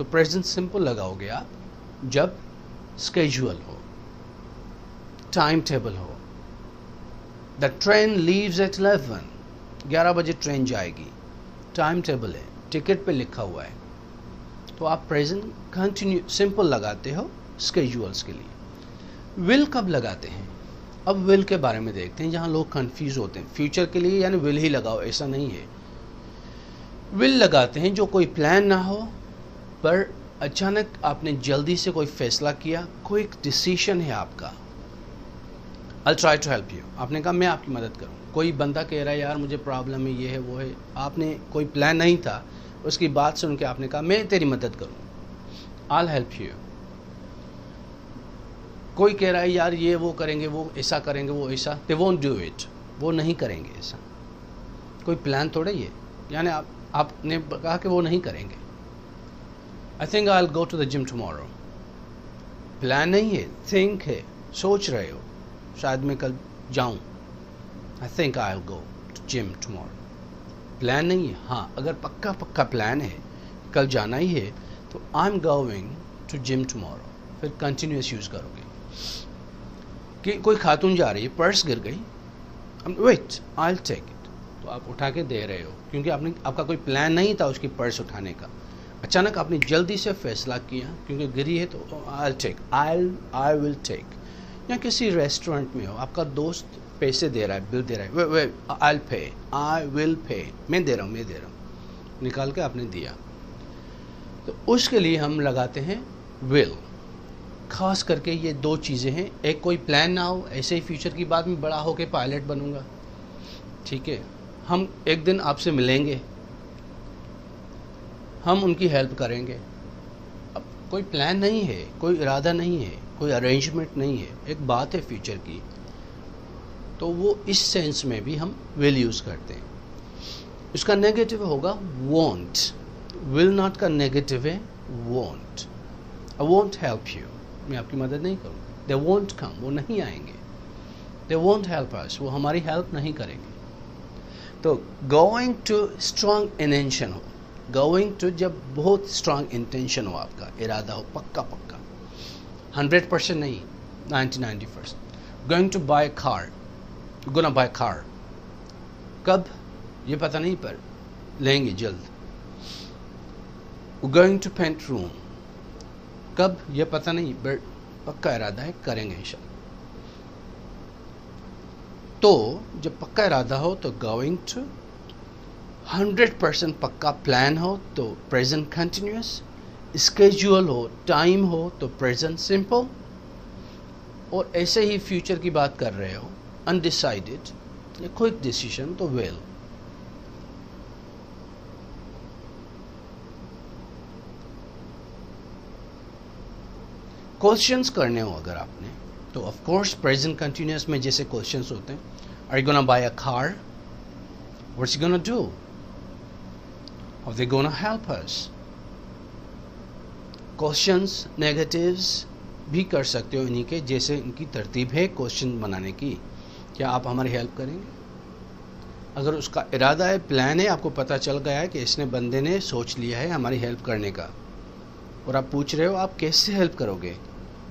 تو present simple لگاؤ گے آپ جب اسکیجول ہو، ٹائم ٹیبل ہو. دا ٹرین لیوز ایٹ 11 بجے ٹرین جائے گی، ٹائم ٹیبل ہے، ٹکٹ پہ لکھا ہوا ہے. تو آپ پریزنٹ کنٹینیو سمپل لگاتے ہو اسکیجولس کے لیے. ول کب لگاتے ہیں؟ اب ول کے بارے میں دیکھتے ہیں، جہاں لوگ کنفیوز ہوتے ہیں. فیوچر کے لیے یعنی ول ہی لگاؤ، ایسا نہیں ہے. ول لگاتے ہیں جو کوئی پلان نہ ہو، پر اچانک آپ نے جلدی سے کوئی فیصلہ کیا، کوئی ڈیسیشن ہے آپ کا. I'll try to help you. آپ نے کہا میں آپ کی مدد کروں. کوئی بندہ کہہ رہا ہے یار مجھے پرابلم ہے، یہ ہے وہ ہے، آپ نے کوئی پلان نہیں تھا، اس کی بات سن کے آپ نے کہا میں تیری مدد کروں. I'll help you. کوئی کہہ رہا ہے یار یہ وہ کریں گے، وہ ایسا کریں گے، وہ ایسا، they won't do it. وہ نہیں کریں گے ایسا. کوئی پلان تھوڑا ہی ہے، یعنی آپ نے کہا کہ وہ نہیں کریں گے. I think I'll go to the gym tomorrow. Plan نہیں ہے، think ہے، سوچ رہے ہو شاید میں کل جاؤں. I think I'll go to gym tomorrow. Plan نہیں ہے. ہاں اگر پکا پلان ہے کل جانا ہی ہے تو I'm going to gym tomorrow. پھر کنٹینیوس یوز کرو گے. کہ کوئی خاتون جا رہی ہے، پرس گر گئی، wait I'll take it. تو آپ اٹھا کے دے رہے ہو کیونکہ آپ کا کوئی پلان نہیں تھا اس کی پرس اٹھانے کا. اچانک آپ نے جلدی سے فیصلہ کیا کیونکہ گری ہے تو I will take. یا کسی ریسٹورنٹ میں ہو، آپ کا دوست پیسے دے رہا ہے، بل دے رہا ہے، I will pay. میں دے رہا ہوں، نکال کے آپ نے دیا. تو اس کے لیے ہم لگاتے ہیں will. خاص کر کے یہ دو چیزیں ہیں. ایک کوئی پلان نہ ہو، ایسے ہی فیوچر کی بات میں بڑا ہو کے پائلٹ بنوں گا، ٹھیک ہے، ہم ایک دن آپ سے ملیں گے، ہم ان کی ہیلپ کریں گے. اب کوئی پلان نہیں ہے، کوئی ارادہ نہیں ہے، کوئی ارینجمنٹ نہیں ہے، ایک بات ہے فیوچر کی، تو وہ اس سینس میں بھی ہم ول یوز کرتے ہیں. اس کا نیگیٹو ہوگا وونٹ. ول ناٹ کا نیگیٹو ہے won't. I won't help you. میں آپ کی مدد نہیں کروں. They won't come. وہ نہیں آئیں گے. They won't help us. وہ ہماری ہیلپ نہیں کریں گے. تو going to strong intention who. going to جب بہت strong intention ہو، آپ کا ارادہ ہو پکا 100% نہیں، 90%. going to buy a car. gonna buy a car. کب یہ پتہ نہیں پر لیں گے جلد. going to paint room. کب یہ پتہ نہیں بٹ پکا ارادہ ہے کریں گے انشاءاللہ. تو جب پکا ارادہ ہو تو going to، 100% پکا پلان ہو تو present continuous، اسکیجول ہو، ٹائم ہو تو present simple، اور ایسے ہی فیوچر کی بات کر رہے ہو undecided یا کوئک ڈیسیشن تو will. کوشچنس کرنے ہو اگر آپ نے تو آف کورس پریزنٹ کنٹینیوس میں جیسے کوشچنس ہوتے ہیں، are you gonna buy a car? what's he gonna do? how they gonna help us? Questions negatives بھی کر سکتے ہو انہی کے، جیسے ان کی ترتیب ہے کوشچن بنانے کی. کیا آپ ہماری ہیلپ کریں گے؟ اگر اس کا ارادہ ہے، پلان ہے، آپ کو پتہ چل گیا ہے کہ اس نے بندے نے سوچ لیا ہے ہماری ہیلپ کرنے کا، اور آپ پوچھ رہے ہو آپ کیسے ہیلپ کرو گے،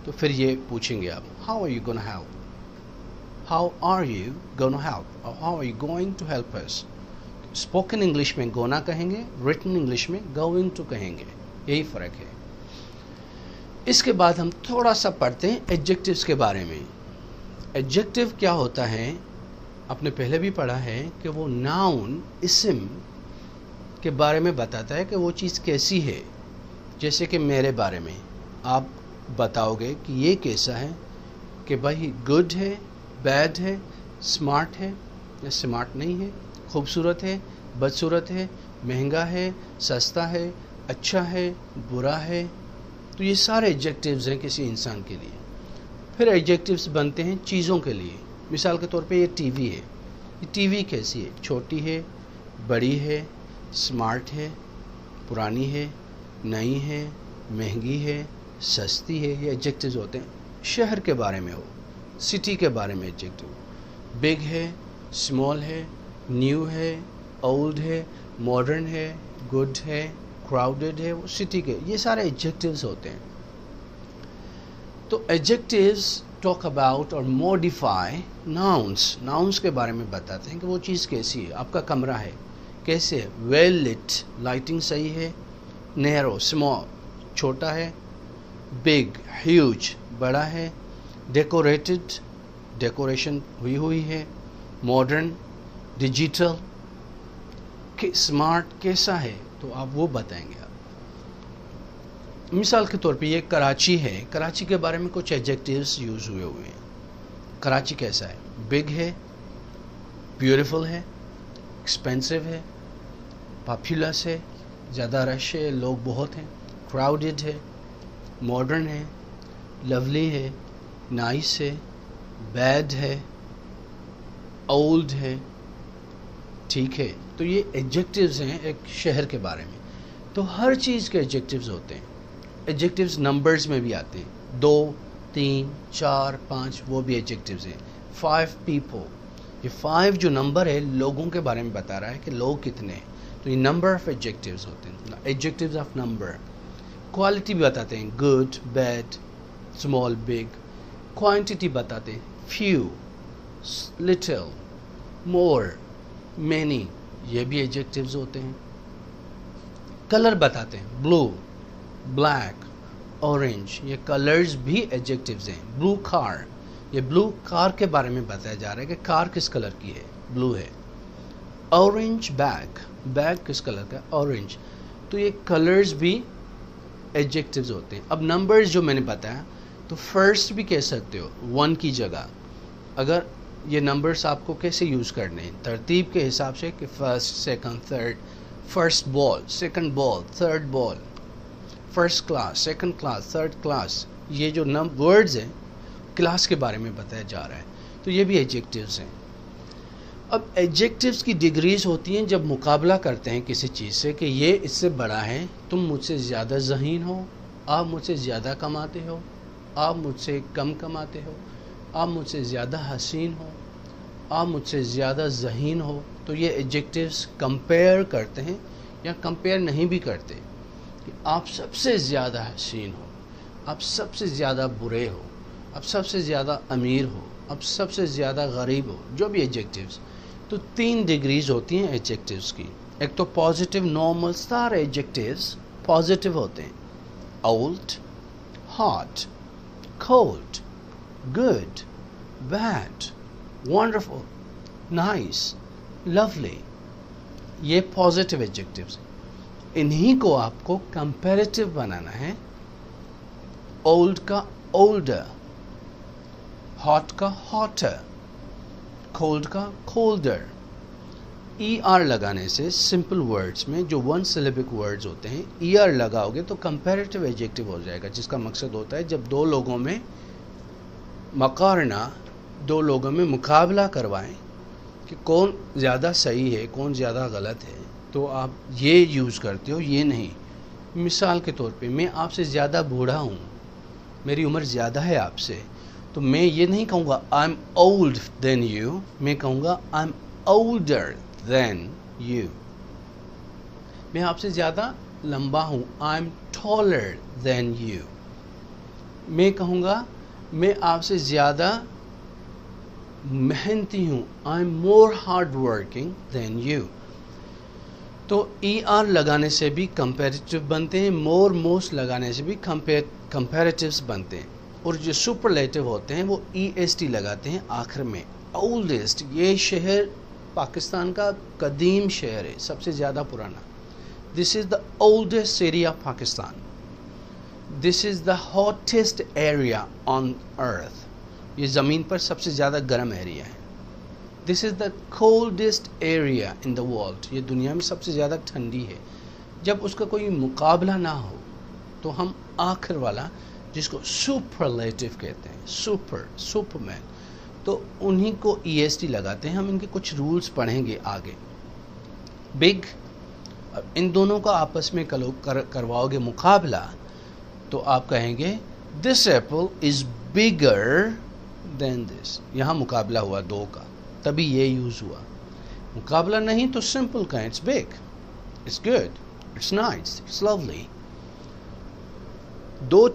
تو پھر یہ پوچھیں گے آپ how are you gonna help? how are you gonna help? or how are you going to help us? Spoken English میں گونا کہیں گے، ریٹن انگلش میں گوئنگ ٹو کہیں گے، یہی فرق ہے. اس کے بعد ہم تھوڑا سا پڑھتے ہیں ایڈجیکٹیوز کے بارے میں. ایڈجیکٹیو کیا ہوتا ہے؟ آپ نے پہلے بھی پڑھا ہے کہ وہ ناؤن، اسم کے بارے میں بتاتا ہے کہ وہ چیز کیسی ہے. جیسے کہ میرے بارے میں آپ بتاؤ گے کہ یہ کیسا ہے، کہ بھائی گڈ ہے، بیڈ ہے، سمارٹ ہے یا سمارٹ نہیں ہے، خوبصورت ہے، بدصورت ہے، مہنگا ہے، سستا ہے، اچھا ہے، برا ہے. تو یہ سارے ایڈجیکٹیوز ہیں کسی انسان کے لیے. پھر ایڈجیکٹیوز بنتے ہیں چیزوں کے لیے. مثال کے طور پہ یہ ٹی وی ہے. یہ ٹی وی کیسی ہے؟ چھوٹی ہے، بڑی ہے، سمارٹ ہے، پرانی ہے، نئی ہے، مہنگی ہے، سستی ہے. یہ ایڈجیکٹیوز ہوتے ہیں. شہر کے بارے میں ہو، سٹی کے بارے میں ایڈجیکٹیو، بگ ہے، اسمال ہے، نیو ہے، اولڈ ہے، ماڈرن ہے، گڈ ہے، crowded ہے, وہ city کے, یہ سارے adjectives ہوتے ہیں. تو adjectives talk about اور modify nouns. nouns کے بارے میں بتاتے ہیں کہ وہ چیز کیسی ہے. آپ کا کمرہ ہے, کیسے ہے؟ well lit, lighting صحیح ہے. narrow, small, چھوٹا ہے. big, huge, بڑا ہے. decorated, ڈیکوریشن ہوئی ہے. ماڈرن, ڈیجیٹل, اسمارٹ کیسا ہے, تو آپ وہ بتائیں گے. آپ مثال کے طور پہ یہ کراچی ہے, کراچی کے بارے میں کچھ ایڈجیکٹیوز یوز ہوئے ہیں. کراچی کیسا ہے؟ بگ ہے, بیوٹیفل ہے, ایکسپینسو ہے, پاپولس ہے, زیادہ رش ہے, لوگ بہت ہیں. کراؤڈڈ ہے, ماڈرن ہے, لولی ہے, نائس ہے, بیڈ ہے, اولڈ ہے. ٹھیک ہے, تو یہ ایڈجیکٹیوز ہیں ایک شہر کے بارے میں. تو ہر چیز کے ایڈجیکٹیوز ہوتے ہیں. ایڈجیکٹیوز نمبرز میں بھی آتے ہیں, 2, 3, 4, 5, وہ بھی ایڈجیکٹیوز ہیں. 5 people, یہ 5 جو نمبر ہے لوگوں کے بارے میں بتا رہا ہے کہ لوگ کتنے ہیں, تو یہ نمبر آف ایڈجیکٹیوز ہوتے ہیں, ایڈجیکٹیوز آف نمبر. کوالٹی بھی بتاتے ہیں, good, bad, small, big. Quantity بتاتے ہیں, few, little, more, many, یہ بھی ایڈجیکٹیوز ہوتے ہیں. کلر بتاتے ہیں, بلو, بلیک, اورنج, یہ کلرز بھی ایڈجیکٹیوز ہیں. بلو کار, یہ بلو کار کے بارے میں بتایا جا رہا ہے کہ کار کس کلر کی ہے, بلو ہے. اورنج بیگ, بیگ کس کلر کا, اورنج. تو یہ کلرز بھی ایڈجیکٹیوز ہوتے ہیں. اب نمبرز جو میں نے بتایا, تو فرسٹ بھی کہہ سکتے ہو 1 کی جگہ. اگر یہ نمبرز آپ کو کیسے یوز کرنے ہیں, ترتیب کے حساب سے کہ first, second, third. First ball, second ball, third ball. First class, second class, third class. یہ جو ورڈز ہیں کلاس کے بارے میں بتایا جا رہا ہے, تو یہ بھی ایڈجیکٹیوز ہیں. اب ایڈجیکٹیوز کی ڈگریز ہوتی ہیں جب مقابلہ کرتے ہیں کسی چیز سے کہ یہ اس سے بڑا ہے, تم مجھ سے زیادہ ذہین ہو, آپ مجھ سے زیادہ کماتے ہو, آپ مجھ سے کم کماتے ہو, آپ مجھ سے زیادہ حسین ہو, آپ مجھ سے زیادہ ذہین ہو. تو یہ ایڈجیکٹیوز کمپیئر کرتے ہیں یا کمپیئر نہیں بھی کرتے کہ آپ سب سے زیادہ حسین ہو, آپ سب سے زیادہ برے ہو, آپ سب سے زیادہ امیر ہو, آپ سب سے زیادہ غریب ہو, جو بھی ایڈجیکٹیوز. تو 3 ڈگریز ہوتی ہیں ایڈجیکٹیوز کی. ایک تو پازیٹیو, نارمل, سارے ایڈجیکٹیوز پازیٹیو ہوتے ہیں. Old, hot, cold, good, bad, wonderful, nice, lovely, یہ پازیٹیو ایڈجیکٹیوز. انہی کو آپ کو کمپیریٹیو بنانا ہے. اولڈ کا older, hot کا hotter, cold کا colder. ER لگانے سے سمپل ورڈز میں جو 1 syllabic ورڈز ہوتے ہیں, ER لگاؤ گے تو کمپیریٹیو ایڈجیکٹیو ہو جائے گا, جس کا مقصد ہوتا ہے جب 2 لوگوں میں مقارنہ, 2 لوگوں میں مقابلہ کروائیں کہ کون زیادہ صحیح ہے, کون زیادہ غلط ہے, تو آپ یہ یوز کرتے ہو, یہ نہیں. مثال کے طور پہ میں آپ سے زیادہ بوڑھا ہوں, میری عمر زیادہ ہے آپ سے, تو میں یہ نہیں کہوں گا I'm old than you, میں کہوں گا I'm older than you. میں آپ سے زیادہ لمبا ہوں, I'm taller than you. میں کہوں گا میں آپ سے زیادہ محنتی ہوں, I'm more hard working than you. تو ER لگانے سے بھی کمپیریٹیو بنتے ہیں, more, most لگانے سے بھی کمپیریٹیوز بنتے ہیں. اور جو سپرلیٹیو ہوتے ہیں وہ EST لگاتے ہیں آخر میں. اولڈسٹ, یہ شہر پاکستان کا قدیم شہر ہے, سب سے زیادہ پرانا. This is the oldest city of Pakistan. This is the hottest area on earth. یہ زمین پر سب سے زیادہ گرم ایریا ہے. This is the coldest area in the world. یہ دنیا میں سب سے زیادہ ٹھنڈی ہے. جب اس کا کوئی مقابلہ نہ ہو تو ہم آخر والا جس کو سپرلیٹیو کہتے ہیں, سپرمین, تو انہی کو EST لگاتے ہیں. ہم ان کے کچھ رولز پڑھیں گے آگے. بگ, ان دونوں کا آپس میں کرواؤ گے مقابلہ تو آپ کہیں گے this apple is bigger than this. یہاں مقابلہ ہوا 2 کا, تبھی یہ یوز ہوا. مقابلہ نہیں تو سمپل کہیں it's big, it's good, It's nice, it's lovely. 2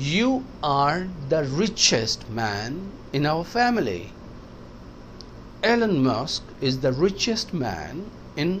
You are the richest man in our family. Elon Musk is the richest man in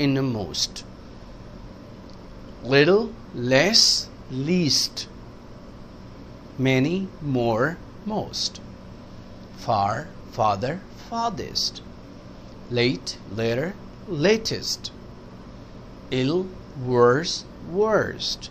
innermost. Little, less, least. Many, more, most. Far, farther, farthest. Late, later, latest. Ill, worse, worst.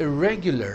irregular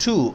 2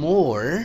more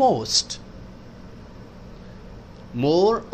most. more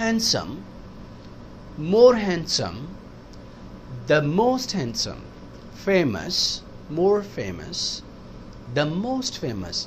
handsome, more handsome, the most handsome, famous, more famous, the most famous.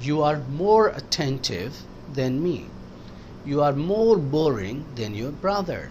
You are more attentive than me. You are more boring than your brother.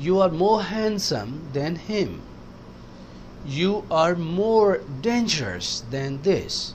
You are more handsome than him. You are more dangerous than this.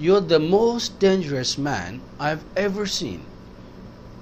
You're the most dangerous man I've ever seen.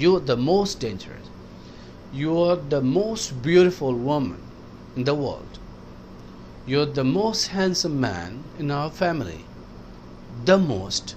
You're the most dangerous. You're the most beautiful woman in the world. You're the most handsome man in our family. The most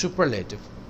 superlative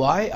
y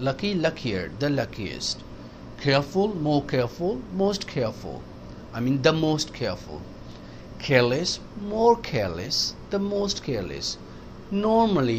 lucky, luckier, the luckiest. careful, more careful, most careful. I mean the most careful. careless, more careless, the most careless. normally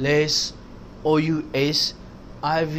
less,ous, ive,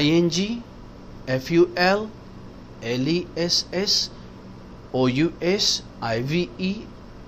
ing, ful, less, ous, ive,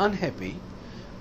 unhappy,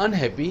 unhappy,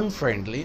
unfriendly,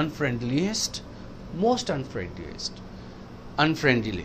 unfriendliest, most unfriendliest. unfriendly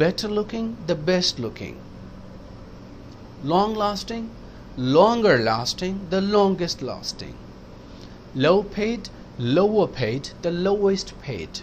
better looking, the best looking. long lasting, longer lasting, the longest lasting. low paid, lower paid, the lowest paid.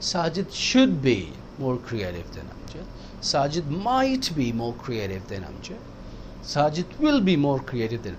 Sajid should be more creative than Amjad. Sajid might be more creative than Amjad. Sajid will be more creative than.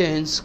tense,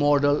modal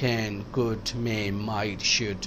can, could, may, might, should,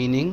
meaning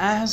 as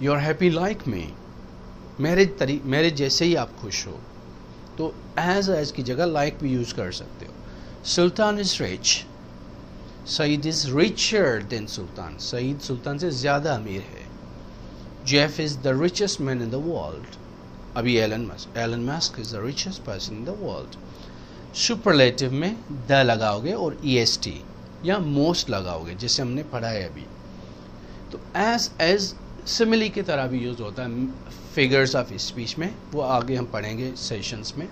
you are happy like me, میرے جیسے ہی آپ خوش ہو. تو as کی جگہ like بھی use کر سکتے ہو. سلطان از ریچ، سعید از ریچر دین سلطان، سعید سلطان سے زیادہ امیر ہے. Jeff is the richest man in the world, ابھی Elon Musk is the richest person in the world. Superlative میں دا لگاؤ گے اور ای ایس ٹی یا موسٹ لگاؤ گے، جیسے ہم نے پڑھا ہے ابھی. تو ایز سملی کی طرح بھی یوز ہوتا ہے فگرز آف اسپیچ میں، وہ آگے ہم پڑھیں گے سیشنز میں.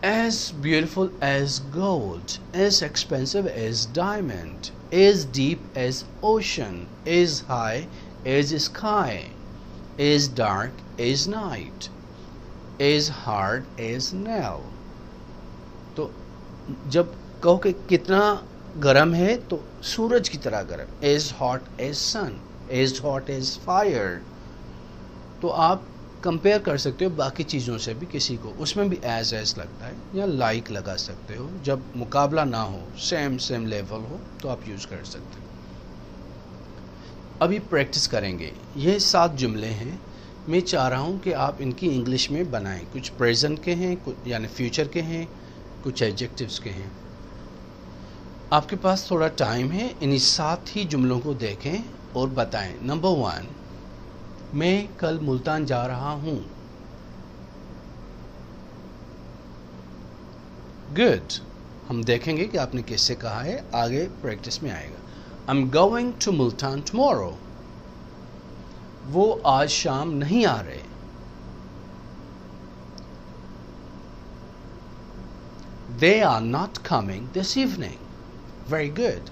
As beautiful as gold, as expensive as diamond, as deep as ocean, as high as sky, as dark as night, as hard as nail. تو جب کہو کہ کتنا گرم ہے تو سورج کی طرح گرم. as hot as sun, as hot as fire. تو آپ کمپیئر کر سکتے ہو باقی چیزوں سے بھی کسی کو، اس میں بھی ایز لگتا ہے، یا لائک لگا سکتے ہو. جب مقابلہ نہ ہو، سیم لیول ہو تو آپ یوز کر سکتے ہو. ابھی پریکٹس کریں گے. یہ 7 جملے ہیں، میں چاہ رہا ہوں کہ آپ ان کی انگلش میں بنائیں. کچھ پریزنٹ کے ہیں، یعنی فیوچر کے ہیں، کچھ ایڈجیکٹیوز کے ہیں. آپ کے پاس تھوڑا ٹائم ہے، انہی 7 ہی جملوں کو دیکھیں اور بتائیں. نمبر 1، میں کل ملتان جا رہا ہوں. گڈ. ہم دیکھیں گے کہ آپ نے کس سے کہا ہے، آگے پریکٹس میں آئے گا. I'm going to Multan tomorrow. وہ آج شام نہیں آ رہے. They are not coming this evening. Very good.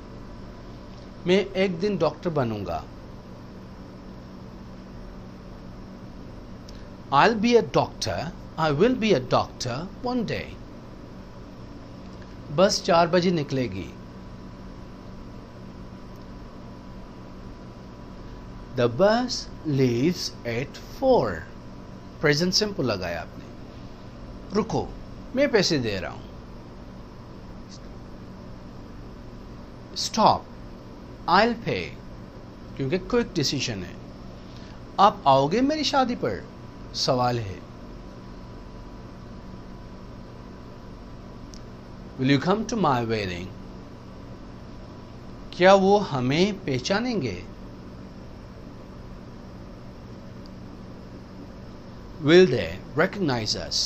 میں ایک دن doctor Bannu God. I'll be a doctor. I will be a doctor one day. بس 4 بجے نکلے گی. The bus leaves at 4. Present simple لگایا آپ نے. رکو، میں پیسے دے رہا ہوں. Stop. I'll pay. کیونکہ کوئک ڈیسیشن ہے. آپ آؤ گے میری شادی پر؟ سوال ہے. Will you come to my wedding? کیا وہ ہمیں پہچانیں گے؟ Will they recognize us?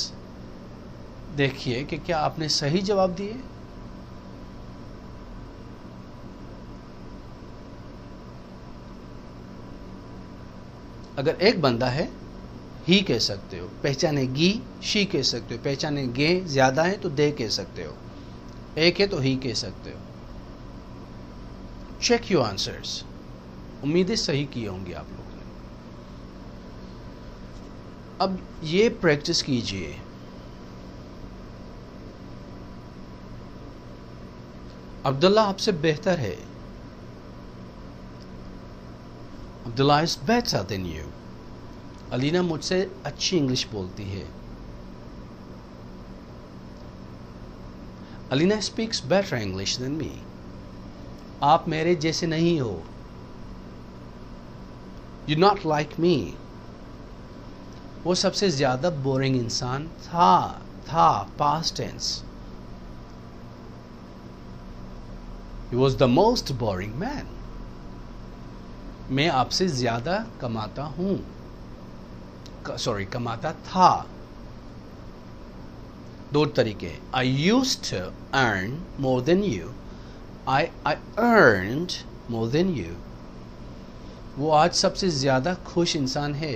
دیکھیے کہ کیا آپ نے صحیح جواب دیے. اگر ایک بندہ ہے، ہی کہہ سکتے ہو. پہچانے گی، شی کہہ سکتے ہو. پہچانے گے زیادہ ہے تو دے کہہ سکتے ہو. ایک ہے تو ہی کہہ سکتے ہو. Check your answers. امیدیں صحیح کی ہوں گی آپ لوگوں نے. اب یہ پریکٹس کیجئے. عبداللہ آپ سے بہتر ہے. Abdullah is better than you. Alina مجھ سے اچھی انگلش بولتی ہے. Alina speaks better English than me. آپ میرے جیسے نہیں ہو. You not like me. وہ سب سے زیادہ بورنگ انسان تھا past tense. He was the most boring man. میں آپ سے زیادہ کماتا ہوں. کماتا تھا. 2 طریقے. I used to earn more than you. I earned more than you. وہ آج سب سے زیادہ خوش انسان ہے.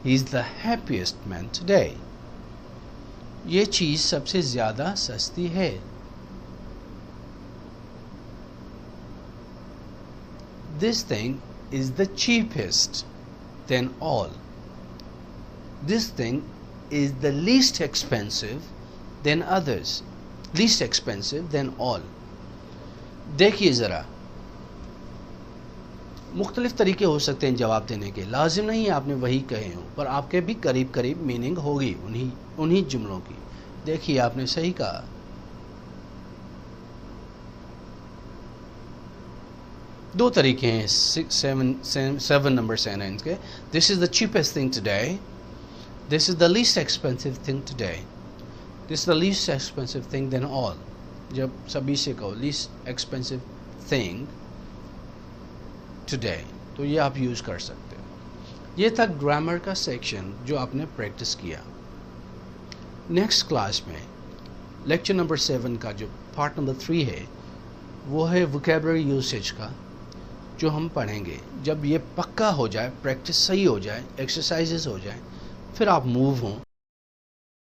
He is the happiest man today. یہ چیز سب سے زیادہ سستی ہے. This thing is the cheapest than all. This thing is the least expensive than others. Least expensive than all. دیکھیے ذرا، مختلف طریقے ہو سکتے ہیں جواب دینے کے. لازم نہیں آپ نے وہی کہے ہوں، پر آپ کے بھی قریب میننگ ہوگی انہی جملوں کی. دیکھیے آپ نے صحیح کہا. دو طریقے ہیں 7 نمبر سینٹینس کے. This is the cheapest thing today, this is the least expensive thing today, this is the least expensive thing than all. جب سبھی سے کہو لیسٹ ایکسپینسو تھنگ ٹوڈے, تو یہ آپ یوز کر سکتے ہو. یہ تھا گرامر کا سیکشن جو آپ نے پریکٹس کیا. نیکسٹ کلاس میں لیکچر نمبر 7 کا جو پارٹ نمبر 3 ہے وہ ہے ووکیبلری یوسیج کا, جو ہم پڑھیں گے. جب یہ پکا ہو جائے, پریکٹس صحیح ہو جائے, ایکسرسائزز ہو جائیں, پھر آپ موو ہوں